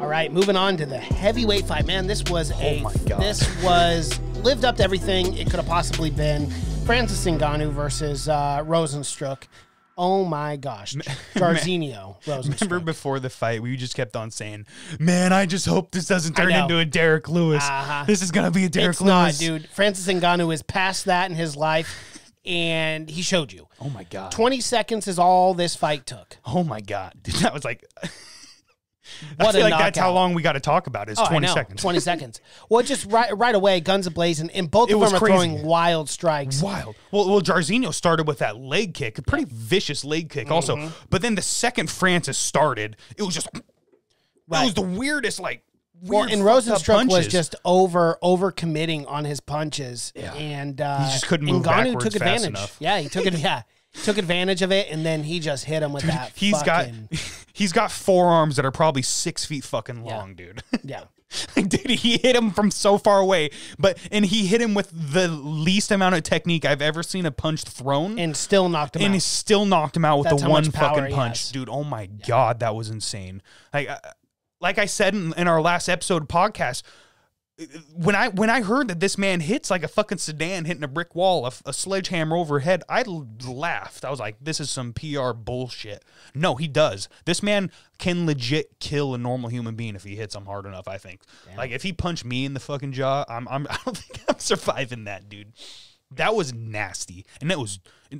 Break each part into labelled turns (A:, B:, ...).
A: All right, moving on to the heavyweight fight. Man, this was
B: God.
A: Lived up to everything it could have possibly been. Francis Ngannou versus Rosenstruck. Oh my gosh. Jairzinho Rosenstruck.
B: Remember before the fight, we just kept on saying, man, I just hope this doesn't turn into a Derek Lewis. This is going to be a Derek Lewis.
A: It's not, dude. Francis Ngannou is past that in his life, and he showed you.
B: Oh my God.
A: 20 seconds is all this fight took.
B: Oh my God. Dude, that was like...
A: What
B: I feel
A: a
B: like
A: knockout.
B: that's how long we got to talk about is 20 seconds.
A: 20 seconds. Well, just right away, guns a-blazing, and both of them are throwing wild strikes.
B: Wild. Well, Jairzinho started with that leg kick, a pretty vicious leg kick also. But then the second Francis started, it was just... It was the weirdest, like...
A: Well, and Rosenstruck was just over committing on his punches, and
B: he just couldn't move
A: Ngannou
B: backwards
A: took advantage.
B: fast enough.
A: Yeah, he took it. Yeah, took advantage of it, and then he just hit him with that.
B: He's got forearms that are probably 6 feet fucking long, dude.
A: Yeah.
B: Dude, he hit him from so far away, and he hit him with the least amount of technique I've ever seen a punch thrown,
A: and still knocked him out.
B: And he still knocked him out with the one fucking punch,
A: has.
B: dude. Oh my God, that was insane. Like I said in our last episode podcast, when I heard that this man hits like a fucking sedan hitting a brick wall, a sledgehammer overhead, I laughed. I was like, this is some PR bullshit. No, he does. This man can legit kill a normal human being if he hits him hard enough, I think. Damn. Like, if he punched me in the fucking jaw, I don't think I'm surviving that, dude. That was nasty, and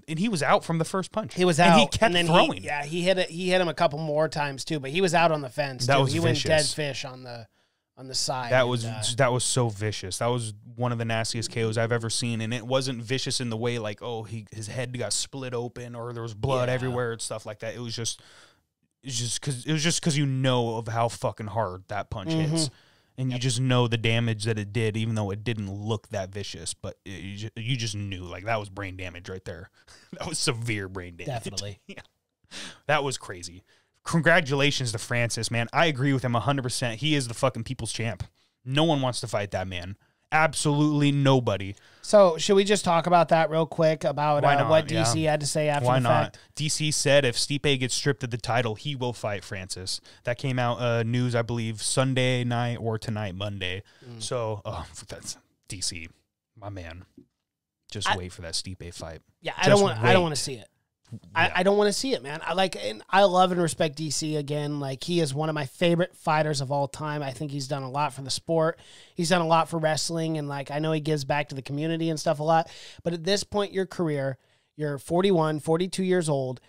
B: he was out from the first punch.
A: He was out,
B: and he kept throwing.
A: He hit him a couple more times too, but he was out on the fence.
B: That was
A: he
B: vicious.
A: went dead fish on the side.
B: That was so vicious. That was one of the nastiest KOs I've ever seen, and it wasn't vicious in the way like, oh, his head got split open or there was blood everywhere and stuff like that. It was just because you know of how fucking hard that punch hits. And you just know the damage that it did, even though it didn't look that vicious. But you just knew, like, that was brain damage right there. That was severe brain damage.
A: Definitely.
B: Yeah. That was crazy. Congratulations to Francis, man. I agree with him 100%. He is the fucking people's champ. No one wants to fight that man. Absolutely nobody.
A: So, should we just talk about that real quick, about what DC had to say after the fact?
B: DC said if Stipe gets stripped of the title, he will fight Francis. That came out news, I believe, Sunday night or tonight, Monday. So, that's DC, my man. Just wait for that Stipe fight.
A: Yeah, I don't want to see it. I don't want to see it, man. I love and respect DC again. Like, he is one of my favorite fighters of all time. I think he's done a lot for the sport. He's done a lot for wrestling, and like, I know he gives back to the community and stuff a lot. But at this point in your career, you're 41, 42 years old.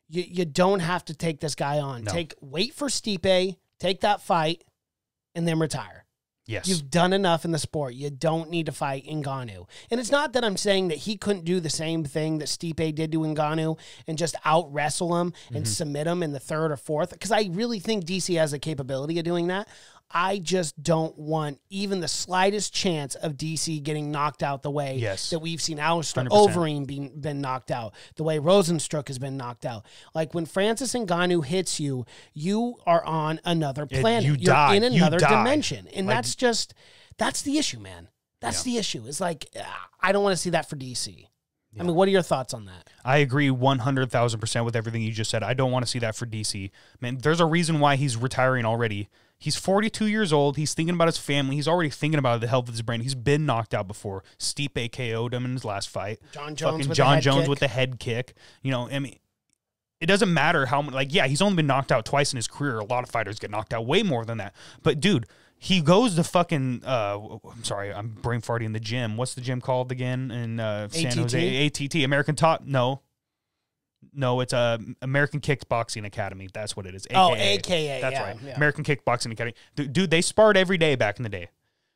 A: You don't have to take this guy on.
B: No.
A: Wait for Stipe, take that fight, and then retire.
B: Yes.
A: You've done enough in the sport. You don't need to fight Ngannou. And it's not that I'm saying that he couldn't do the same thing that Stipe did to Ngannou and just out-wrestle him and submit him in the third or fourth, because I really think DC has the capability of doing that. I just don't want even the slightest chance of DC getting knocked out the way that we've seen Alistair Overeem been knocked out, the way Rosenstruck has been knocked out. Like, when Francis Ngannou hits you, you are on another planet. You're in another dimension. And like, that's the issue, man. That's the issue. It's like, I don't want to see that for DC. Yeah. I mean, what are your thoughts on that?
B: I agree 100,000% with everything you just said. I don't want to see that for DC. Man, there's a reason why he's retiring already. He's 42 years old. He's thinking about his family. He's already thinking about the health of his brain. He's been knocked out before. Stipe KO'd him in his last fight.
A: John Jones with
B: the head kick. You know, I mean, it doesn't matter how much, like, yeah, he's only been knocked out twice in his career. A lot of fighters get knocked out way more than that. But, dude, he goes to fucking, I'm sorry, I'm brain farting in the gym. What's the gym called again in San Jose? ATT, American Top, No, it's American Kickboxing Academy. That's what it is. AKA.
A: AKA.
B: That's right. Yeah. American Kickboxing Academy. Dude, they sparred every day back in the day.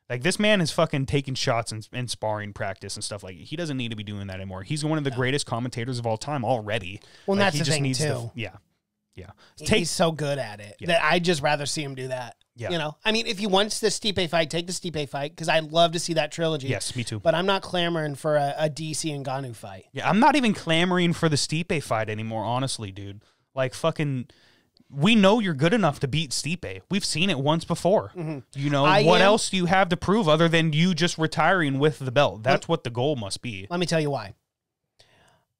B: Like, this man is fucking taking shots and sparring practice and stuff. Like, he doesn't need to be doing that anymore. He's one of the greatest commentators of all time already.
A: Well,
B: like,
A: that's the thing, too.
B: Yeah.
A: He's so good at it that I'd just rather see him do that.
B: Yeah.
A: You know, I mean, if he wants the Stipe fight, take the Stipe fight, because I'd love to see that trilogy.
B: Yes, me too.
A: But I'm not clamoring for a DC and Ngannou fight.
B: Yeah, I'm not even clamoring for the Stipe fight anymore, honestly, dude. Like, fucking, we know you're good enough to beat Stipe. We've seen it once before. You know, what else do you have to prove other than you just retiring with the belt? That's what the goal must be.
A: Let me tell you why.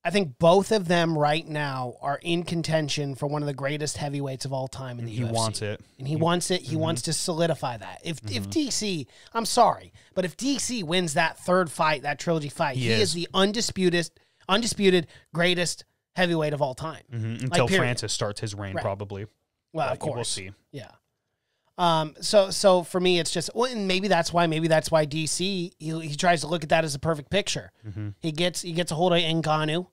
A: I think both of them right now are in contention for one of the greatest heavyweights of all time in the UFC.
B: He wants it.
A: And he wants it. He wants to solidify that. If DC, I'm sorry, but if DC wins that third fight, that trilogy fight, he is the undisputed greatest heavyweight of all time.
B: Until Francis starts his reign, probably.
A: Well, of course.
B: We'll see.
A: Yeah. So for me, it's just, well, and maybe that's why DC, he tries to look at that as a perfect picture. He gets a hold of Ngannou,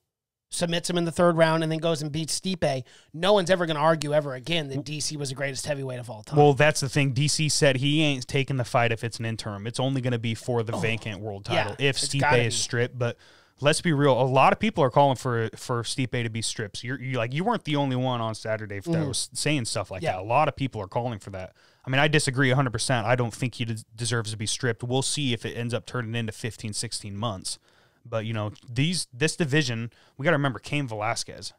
A: submits him in the third round, and then goes and beats Stipe. No one's ever going to argue ever again that DC was the greatest heavyweight of all time.
B: Well, that's the thing. DC said he ain't taking the fight if it's an interim. It's only going to be for the vacant world title if Stipe is stripped. But let's be real. A lot of people are calling for Stipe to be stripped. So you weren't the only one on Saturday that was saying stuff like that. A lot of people are calling for that. I mean, I disagree 100%. I don't think he deserves to be stripped. We'll see if it ends up turning into 15, 16 months. But, this division, we got to remember Cain Velasquez.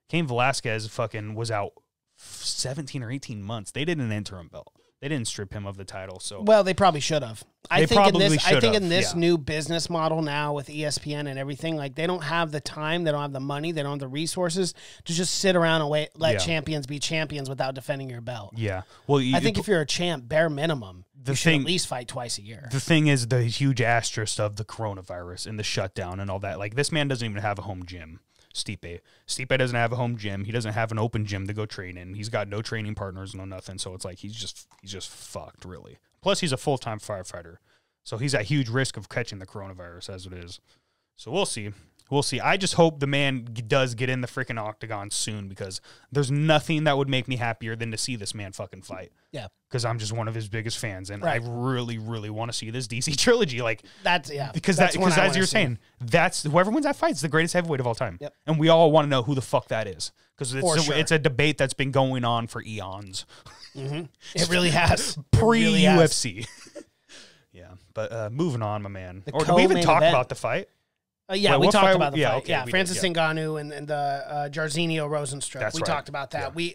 B: Cain Velasquez fucking was out 17 or 18 months. They did an interim belt. They didn't strip him of the title. So
A: well, they probably should have. I think in this new business model now with ESPN and everything, like they don't have the time, they don't have the money, they don't have the resources to just sit around and let champions be champions without defending your belt.
B: Yeah. Well,
A: I think if you're a champ, bare minimum, you should at least fight twice a year.
B: The thing is the huge asterisk of the coronavirus and the shutdown and all that. Like this man doesn't even have a home gym. Stipe doesn't have a home gym. He doesn't have an open gym to go train in. He's got no training partners, no nothing. So it's like he's just fucked, really. Plus, he's a full-time firefighter, so he's at huge risk of catching the coronavirus as it is. So we'll see. We'll see. I just hope the man does get in the freaking octagon soon because there's nothing that would make me happier than to see this man fucking fight.
A: Yeah.
B: Because I'm just one of his biggest fans, and I really, really want to see this DC trilogy. Like because as you're saying, that's whoever wins that fight is the greatest heavyweight of all time.
A: Yep.
B: And we all want to know who the fuck that is because it's a debate that's been going on for eons.
A: It really has
B: pre-UFC. Yeah, but moving on, my man. Or did we even talk about the fight?
A: We talked about the fight. Francis Ngannou and the Jairzinho Rozenstruik. We talked about that. We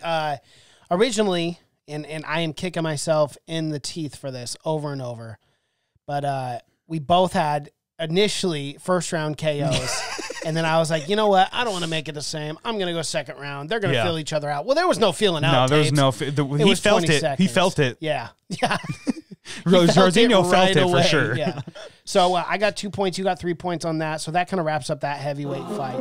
A: originally, and I am kicking myself in the teeth for this over and over, but we both had initially first round KOs, and then I was like, you know what? I don't want to make it the same. I'm going to go second round. They're going to feel each other out. Well, there was no feeling out.
B: No, there was no. He felt it. Seconds. He felt it.
A: Yeah.
B: Jairzinho felt it for sure.
A: Yeah. So I got 2 points. You got 3 points on that. So that kind of wraps up that heavyweight fight.